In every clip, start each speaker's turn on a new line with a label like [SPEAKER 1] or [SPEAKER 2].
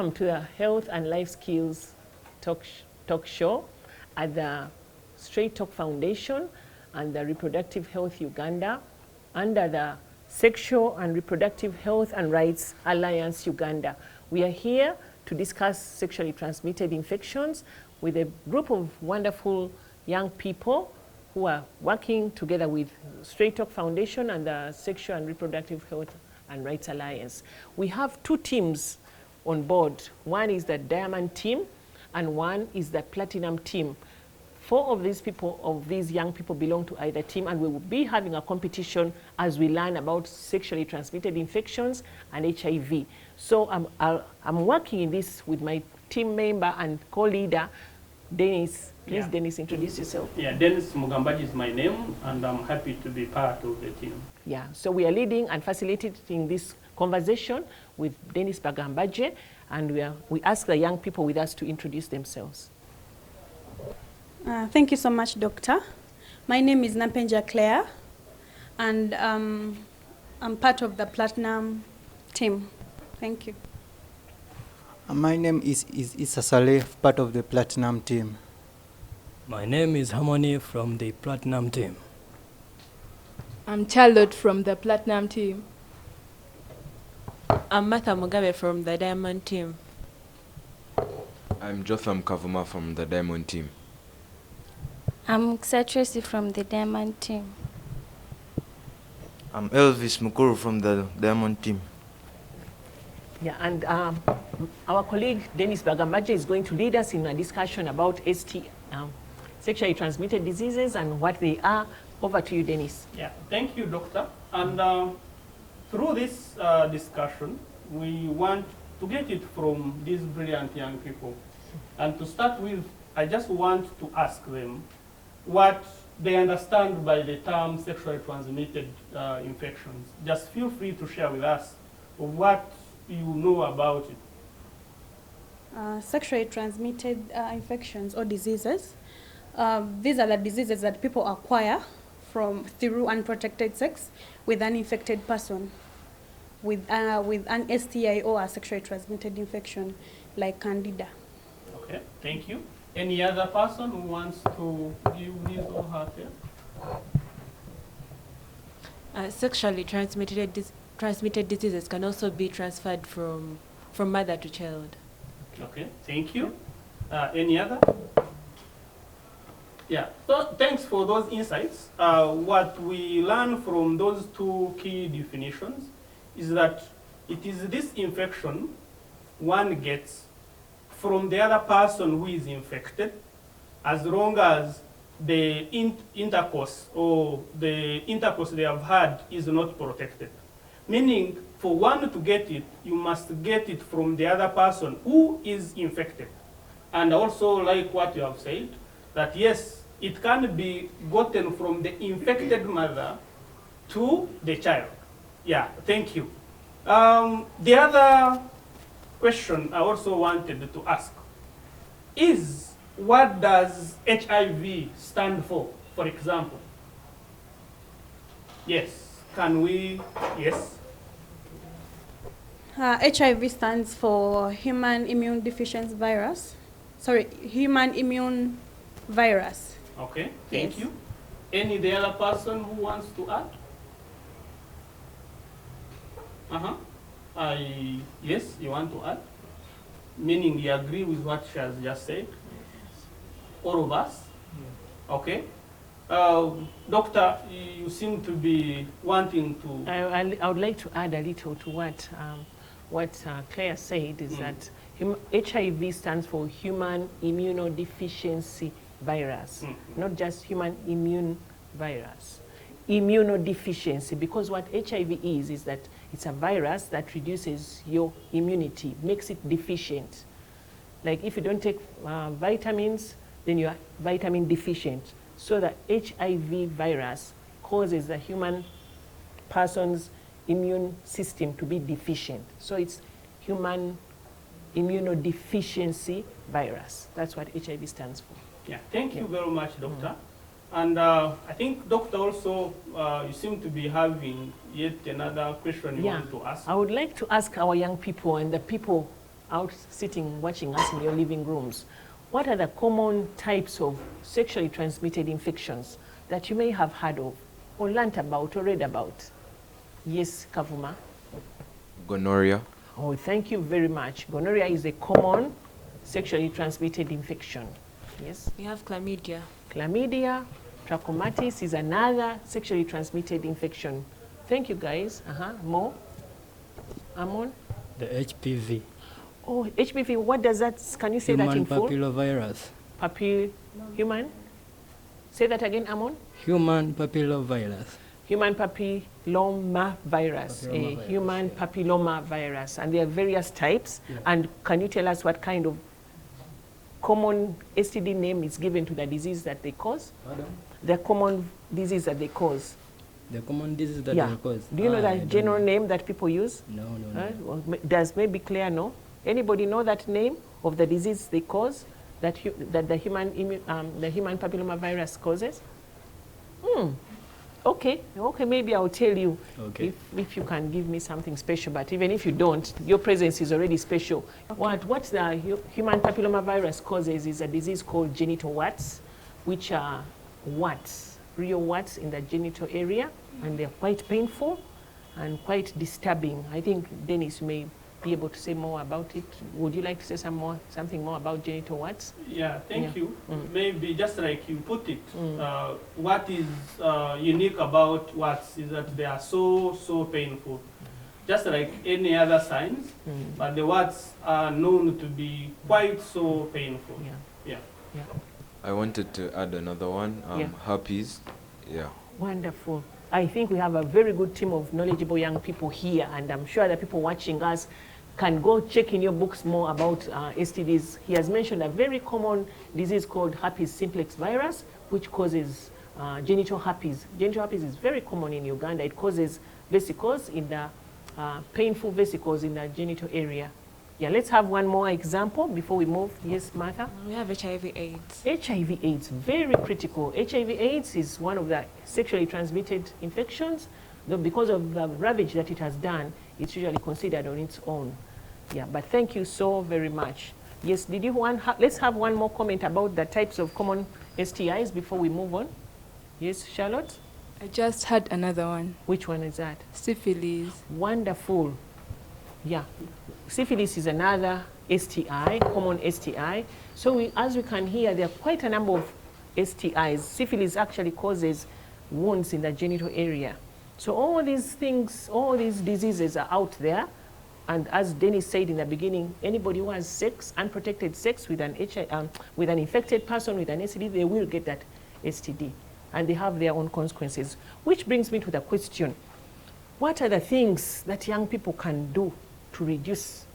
[SPEAKER 1] Welcome to the Health and Life Skills talk show at the Straight Talk Foundation and the Reproductive Health Uganda under the Sexual and Reproductive Health and Rights Alliance Uganda. We are here to discuss sexually transmitted infections with a group of wonderful young people who are working together with Straight Talk Foundation and the Sexual and Reproductive Health and Rights Alliance. We have two teams on board. One is the Diamond team and one is the Platinum team. 4 of these people, of these young people, belong to either team, and we will be having a competition as we learn about sexually transmitted infections and HIV. So I'm working in this with my team member and co-leader, Dennis. Please, Dennis, introduce yourself.
[SPEAKER 2] Yeah, Dennis Mugambaji is my name, and I'm happy to be part of the team. Yeah,
[SPEAKER 1] so we are leading and facilitating this conversation with Dennis Bagambaje, and we ask the young people with us to introduce themselves.
[SPEAKER 3] Thank you so much, Doctor. My name is Nampenja Claire, and I'm part of the Platinum team. Thank you.
[SPEAKER 4] My name is Issa Saleh, part of the Platinum team.
[SPEAKER 5] My name is Harmony from the Platinum team.
[SPEAKER 6] I'm Charlotte from the Platinum team.
[SPEAKER 7] I'm Martha Mugabe from the Diamond team.
[SPEAKER 8] I'm Jotham Kavuma from the Diamond team.
[SPEAKER 9] I'm Tracy from the Diamond team.
[SPEAKER 10] I'm Elvis Mukuru from the Diamond team.
[SPEAKER 1] Yeah, and our colleague Dennis Bagambaje is going to lead us in a discussion about sexually transmitted diseases and what they are. Over to you, Dennis.
[SPEAKER 2] Yeah, thank you, Doctor. And through this discussion, we want to get it from these brilliant young people. And to start with, I just want to ask them what they understand by the term sexually transmitted infections. Just feel free to share with us what you know about it.
[SPEAKER 3] Sexually transmitted infections or diseases. These are the diseases that people acquire through unprotected sex with an infected person with an STI or a sexually transmitted infection like Candida.
[SPEAKER 2] Okay, thank you. Any other person who wants to give his or her take?
[SPEAKER 7] Sexually transmitted diseases can also be transferred from mother to child.
[SPEAKER 2] Okay, thank you. Any other? Yeah, so thanks for those insights. What we learn from those 2 key definitions is that it is this infection one gets from the other person who is infected, as long as the intercourse or the intercourse they have had is not protected. Meaning, for one to get it, you must get it from the other person who is infected. And also, like what you have said, that yes, it can be gotten from the infected mother to the child. Yeah, thank you. The other question I also wanted to ask is, what does HIV stand for example? Yes, can we, yes?
[SPEAKER 3] HIV stands for human immune deficiency virus. Sorry, human immune virus.
[SPEAKER 2] Okay, thank you. Any the other person who wants to add? Yes, you want to add? Meaning you agree with what she has just said? All of us? Yeah. Okay. Doctor, you seem to be wanting to...
[SPEAKER 1] I would like to add a little to what Claire said, is that HIV stands for human immunodeficiency virus, not just human immune virus. Immunodeficiency, because what HIV is that it's a virus that reduces your immunity, makes it deficient. Like if you don't take vitamins, then you are vitamin deficient. So the HIV virus causes the human person's immune system to be deficient. So it's human immunodeficiency virus. That's what HIV stands for.
[SPEAKER 2] Yeah, thank you very much, Doctor. And I think, Doctor, also, you seem to be having yet another question you want to ask.
[SPEAKER 1] I would like to ask our young people and the people out sitting watching us in your living rooms, what are the common types of sexually transmitted infections that you may have heard of or learnt about or read about? Yes, Kavuma.
[SPEAKER 8] Gonorrhea.
[SPEAKER 1] Oh, thank you very much. Gonorrhea is a common sexually transmitted infection. Yes.
[SPEAKER 7] We have chlamydia.
[SPEAKER 1] Chlamydia, trachomatis is another sexually transmitted infection. Thank you, guys. More? Amon?
[SPEAKER 5] The HPV.
[SPEAKER 1] Oh, HPV, what does that, can you say that in full?
[SPEAKER 5] Human papillovirus.
[SPEAKER 1] Human? Say that again, Amon?
[SPEAKER 5] Human papillovirus.
[SPEAKER 1] Human papilloma virus, a human papilloma virus. And there are various types. Yeah. And can you tell us what kind of common STD name is given to the disease that they cause? Pardon? The common disease that they cause.
[SPEAKER 5] The common disease that they cause.
[SPEAKER 1] Do you know that general name that people use?
[SPEAKER 5] No.
[SPEAKER 1] Well, does maybe Claire know? Anybody know that name of the disease they cause that the human papilloma virus causes? Okay, maybe I'll tell you if you can give me something special, but even if you don't, your presence is already special. Okay. What the human papilloma virus causes is a disease called genital warts, which are warts, real warts in the genital area, and they're quite painful and quite disturbing. I think Dennis may be able to say more about it. Would you like to say something more about genital warts?
[SPEAKER 2] Yeah, thank you. Maybe just like you put it, what is unique about warts is that they are so painful. Just like any other signs, but the warts are known to be quite so painful. Yeah.
[SPEAKER 8] I wanted to add another one, herpes. Yeah.
[SPEAKER 1] Wonderful. I think we have a very good team of knowledgeable young people here, and I'm sure the people watching us can go check in your books more about STDs. He has mentioned a very common disease called herpes simplex virus, which causes genital herpes. Genital herpes is very common in Uganda. It causes vesicles in the painful vesicles in the genital area. Yeah, let's have one more example before we move. Yes, Martha?
[SPEAKER 7] We have HIV/AIDS.
[SPEAKER 1] HIV/AIDS, very critical. HIV/AIDS is one of the sexually transmitted infections, though because of the ravage that it has done, it's usually considered on its own. Yeah, but thank you so very much. Yes, did you want, let's have one more comment about the types of common STIs before we move on. Yes, Charlotte?
[SPEAKER 6] I just had another one.
[SPEAKER 1] Which one is that?
[SPEAKER 6] Syphilis.
[SPEAKER 1] Wonderful. Yeah, syphilis is another STI, common STI. So as we can hear, there are quite a number of STIs. Syphilis actually causes wounds in the genital area. So all these things, all these diseases are out there. And as Dennis said in the beginning, anybody who has sex, unprotected sex with an infected person with an STD, they will get that STD. And they have their own consequences. Which brings me to the question, what are the things that young people can do to reduce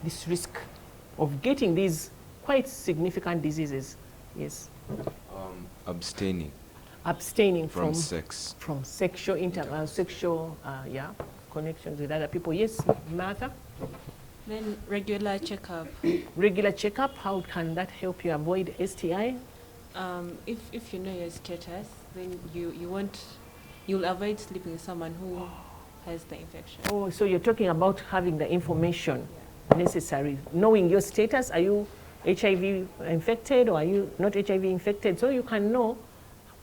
[SPEAKER 1] this risk of getting these quite significant diseases? Yes.
[SPEAKER 8] Abstaining.
[SPEAKER 1] Abstaining
[SPEAKER 8] from sex.
[SPEAKER 1] From sexual connections with other people. Yes, Martha?
[SPEAKER 7] Then regular checkup.
[SPEAKER 1] Regular checkup, how can that help you avoid STI?
[SPEAKER 7] If you know your status, then you'll avoid sleeping with someone who has the infection.
[SPEAKER 1] Oh, so you're talking about having the information necessary, knowing your status. Are you HIV infected or are you not HIV infected? So you can know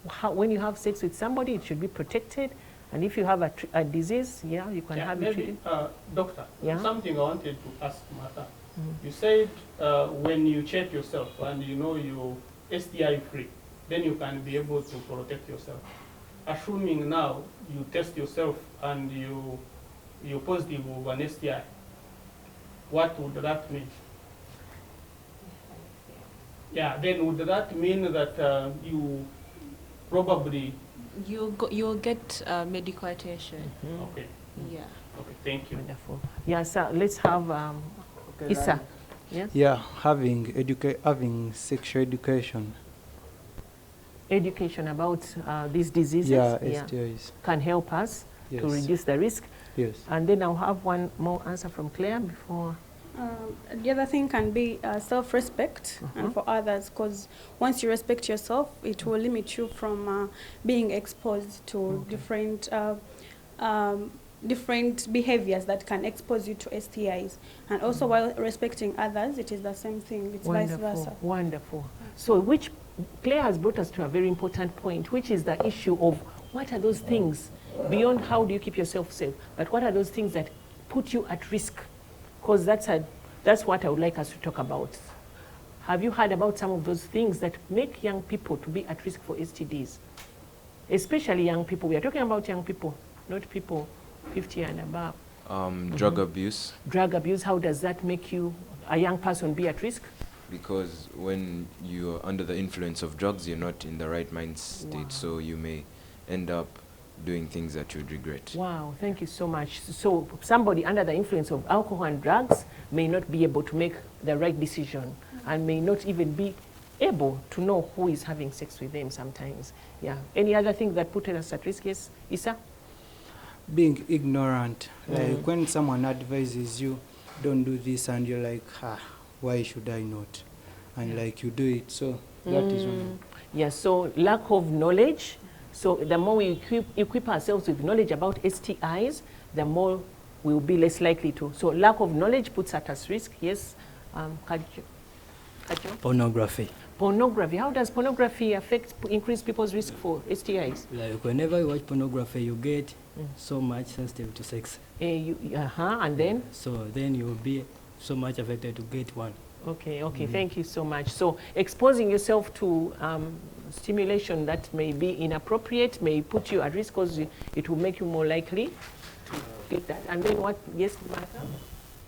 [SPEAKER 1] how, when you have sex with somebody, it should be protected. And if you have a disease, you can have it treated.
[SPEAKER 2] Doctor, something I wanted to ask Martha. You said when you check yourself and you know you're STI free, then you can be able to protect yourself. Assuming now you test yourself and you're positive of an STI, what would that mean? Yeah, then would that mean that you probably...
[SPEAKER 7] You'll get medical attention.
[SPEAKER 2] Okay.
[SPEAKER 7] Yeah.
[SPEAKER 2] Okay, thank you.
[SPEAKER 1] Wonderful. Yeah, so let's have Issa. Yes?
[SPEAKER 4] Yeah, having sexual education.
[SPEAKER 1] Education about these diseases
[SPEAKER 4] STIs.
[SPEAKER 1] Can help us to reduce the risk.
[SPEAKER 4] Yes.
[SPEAKER 1] And then I'll have one more answer from Claire before.
[SPEAKER 3] The other thing can be self-respect and for others, because once you respect yourself, it will limit you from being exposed to different different behaviors that can expose you to STIs. And also while respecting others, it is the same thing. It's vice versa.
[SPEAKER 1] Wonderful. So which Claire has brought us to a very important point, which is the issue of what are those things beyond how do you keep yourself safe, but what are those things that put you at risk? Because that's what I would like us to talk about. Have you heard about some of those things that make young people to be at risk for STDs? Especially young people. We are talking about young people, not people 50 and above.
[SPEAKER 8] Drug abuse.
[SPEAKER 1] Drug abuse, how does that make you, a young person, be at risk?
[SPEAKER 8] Because when you're under the influence of drugs, you're not in the right mind state, so you may end up doing things that you'd regret.
[SPEAKER 1] Wow, thank you so much. So somebody under the influence of alcohol and drugs may not be able to make the right decision and may not even be able to know who is having sex with them sometimes. Yeah. Any other thing that put us at risk? Yes, Issa?
[SPEAKER 4] Being ignorant. Like when someone advises you, don't do this, and you're like, why should I not? And like you do it, so that is one.
[SPEAKER 1] Yeah, so lack of knowledge. So the more we equip ourselves with knowledge about STIs, the more we will be less likely to. So lack of knowledge puts us at risk. Yes, Kajo?
[SPEAKER 5] Pornography.
[SPEAKER 1] Pornography. How does pornography increase people's risk for STIs?
[SPEAKER 5] Like whenever you watch pornography, you get so much sensitive to sex.
[SPEAKER 1] And then?
[SPEAKER 5] So then you will be so much affected to get one.
[SPEAKER 1] Okay, thank you so much. So exposing yourself to stimulation that may be inappropriate may put you at risk because it will make you more likely to get that. And then what? Yes, Martha?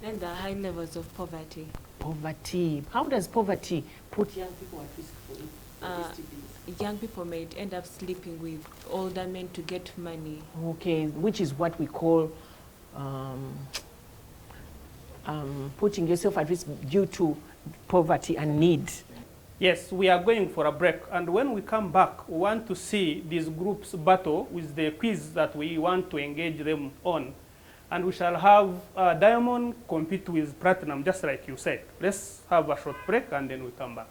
[SPEAKER 7] Then the high levels of poverty.
[SPEAKER 1] Poverty. How does poverty put young people at risk for STDs?
[SPEAKER 7] Young people may end up sleeping with older men to get money.
[SPEAKER 1] Okay, which is what we call putting yourself at risk due to poverty and need.
[SPEAKER 2] Yes, we are going for a break, and when we come back, we want to see these groups battle with the quiz that we want to engage them on. And we shall have Diamond compete with Platinum, just like you said. Let's have a short break, and then we come back.